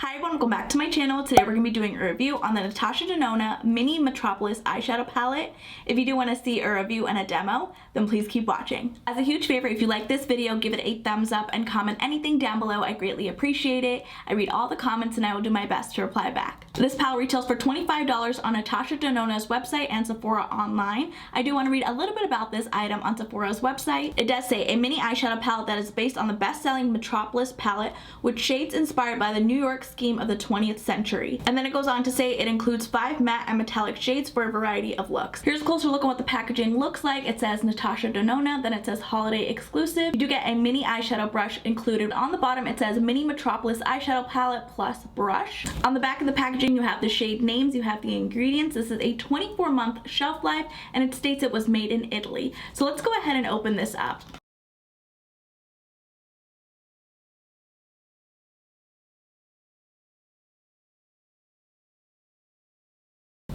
Hi everyone, welcome back to my channel. Today we're going to be doing a review on the Natasha Denona Mini Metropolis eyeshadow palette. If you do want to see a review and a demo, then please keep watching. As a huge favor, if you like this video, give it a thumbs up and comment anything down below. I greatly appreciate it. I read all the comments and I will do my best to reply back. This palette retails for $25 on Natasha Denona's website and Sephora online. I do want to read a little bit about this item on Sephora's website. It does say a mini eyeshadow palette that is based on the best-selling Metropolis palette with shades inspired by the New York scheme of the 20th century. And then it goes on to say it includes 5 matte and metallic shades for a variety of looks. Here's a closer look at what the packaging looks like. It says Natasha Denona, then it says holiday exclusive. You do get a mini eyeshadow brush included. On the bottom it says mini Metropolis eyeshadow palette plus brush. On the back of the packaging you have the shade names, you have the ingredients. This is a 24-month shelf life and it states it was made in Italy. So let's go ahead and open this up.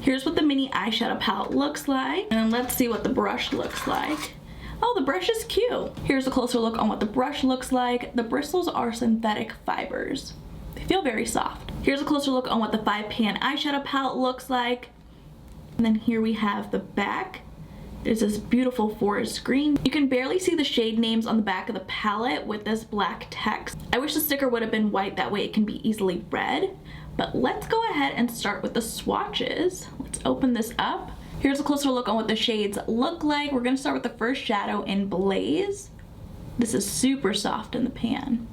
Here's what the mini eyeshadow palette looks like, and then let's see what the brush looks like. Oh, the brush is cute. Here's a closer look on what the brush looks like. The bristles are synthetic fibers. They feel very soft. Here's a closer look on what the 5-pan eyeshadow palette looks like. And then here we have the back. There's this beautiful forest green. You can barely see the shade names on the back of the palette with this black text. I wish the sticker would have been white, that way it can be easily read. But let's go ahead and start with the swatches. Let's open this up. Here's a closer look on what the shades look like. We're gonna start with the first shadow in Blaze. This is super soft in the pan.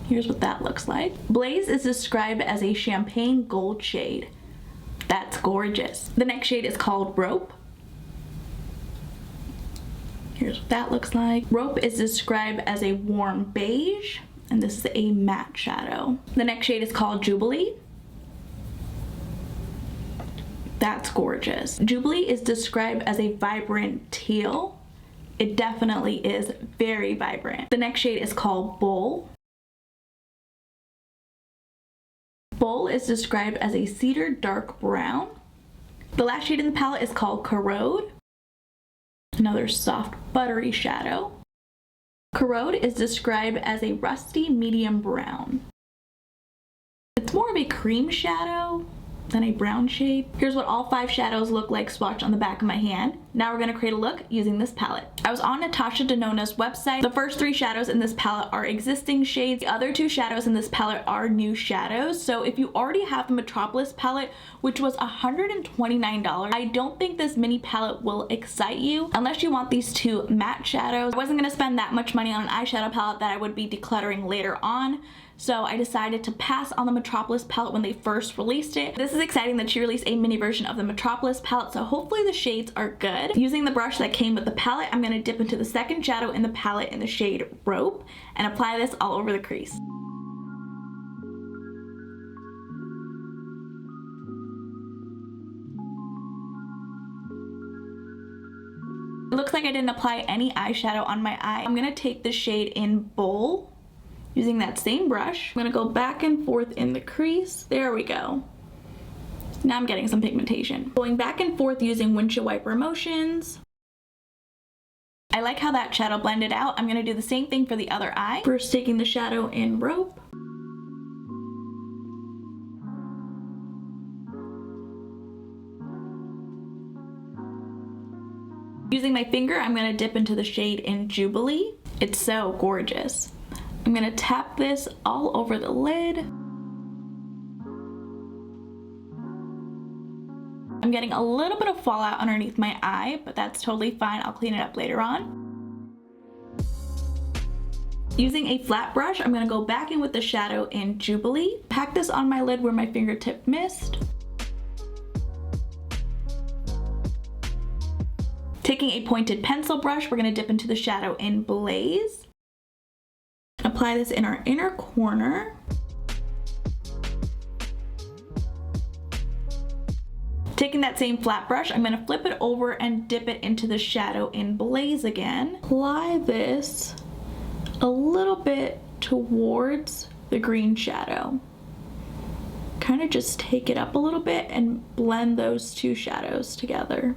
Here's what that looks like. Blaze is described as a champagne gold shade. That's gorgeous. The next shade is called Rope. Here's what that looks like. Rope is described as a warm beige, and this is a matte shadow. The next shade is called Jubilee. That's gorgeous. Jubilee is described as a vibrant teal. It definitely is very vibrant. The next shade is called Bowl. Bowl is described as a cedar dark brown. The last shade in the palette is called Corrode. Another soft buttery shadow. Corrode is described as a rusty medium brown. It's more of a cream shadow than a brown shade. Here's what all 5 shadows look like swatched on the back of my hand. Now we're gonna create a look using this palette. I was on Natasha Denona's website. The first 3 shadows in this palette are existing shades. The other 2 shadows in this palette are new shadows. So if you already have the Metropolis palette, which was $129, I don't think this mini palette will excite you unless you want these 2 matte shadows. I wasn't gonna spend that much money on an eyeshadow palette that I would be decluttering later on. So I decided to pass on the Metropolis palette when they first released it. This is exciting that she released a mini version of the Metropolis palette, so hopefully the shades are good. Using the brush that came with the palette, I'm going to dip into the second shadow in the palette in the shade Rope and apply this all over the crease. It looks like I didn't apply any eyeshadow on my eye. I'm going to take the shade in Bowl. Using that same brush, I'm gonna go back and forth in the crease. There we go. Now I'm getting some pigmentation. Going back and forth using windshield wiper motions. I like how that shadow blended out. I'm gonna do the same thing for the other eye. First taking the shadow in Rope. Using my finger, I'm gonna dip into the shade in Jubilee. It's so gorgeous. I'm gonna tap this all over the lid. I'm getting a little bit of fallout underneath my eye, but that's totally fine. I'll clean it up later on. Using a flat brush, I'm gonna go back in with the shadow in Jubilee. Pack this on my lid where my fingertip missed. Taking a pointed pencil brush, we're gonna dip into the shadow in Blaze. Apply this in our inner corner. Taking that same flat brush, I'm going to flip it over and dip it into the shadow in Blaze again. Apply this a little bit towards the green shadow. Kind of just take it up a little bit and blend those 2 shadows together.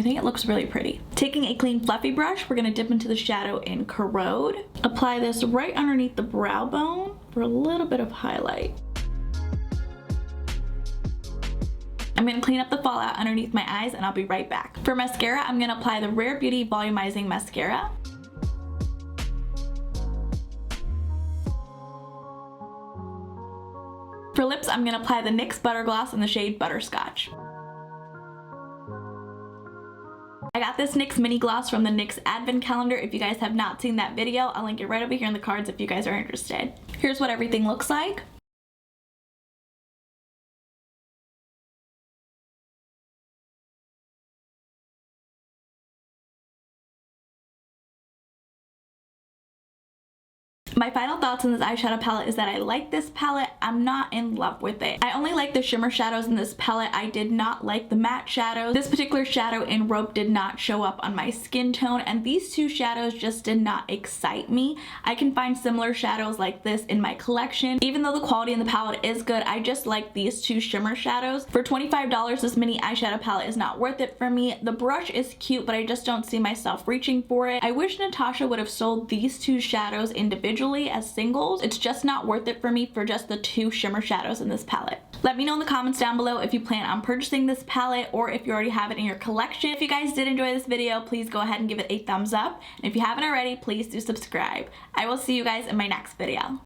think it looks really pretty. Taking a clean fluffy brush, we're gonna dip into the shadow in Corrode. Apply this right underneath the brow bone for a little bit of highlight. I'm gonna clean up the fallout underneath my eyes and I'll be right back. For mascara, I'm gonna apply the Rare Beauty Volumizing Mascara. For lips, I'm gonna apply the NYX Butter Gloss in the shade Butterscotch. I got this NYX mini gloss from the NYX Advent Calendar. If you guys have not seen that video, I'll link it right over here in the cards if you guys are interested. Here's what everything looks like. My final thoughts on this eyeshadow palette is that I like this palette. I'm not in love with it. I only like the shimmer shadows in this palette. I did not like the matte shadows. This particular shadow in Rope did not show up on my skin tone, and these two shadows just did not excite me. I can find similar shadows like this in my collection. Even though the quality in the palette is good, I just like these two shimmer shadows. For $25, this mini eyeshadow palette is not worth it for me. The brush is cute, but I just don't see myself reaching for it. I wish Natasha would have sold these two shadows individually as singles. It's just not worth it for me for just the two shimmer shadows in this palette. Let me know in the comments down below if you plan on purchasing this palette or if you already have it in your collection. If you guys did enjoy this video, please go ahead and give it a thumbs up. And if you haven't already, please do subscribe. I will see you guys in my next video.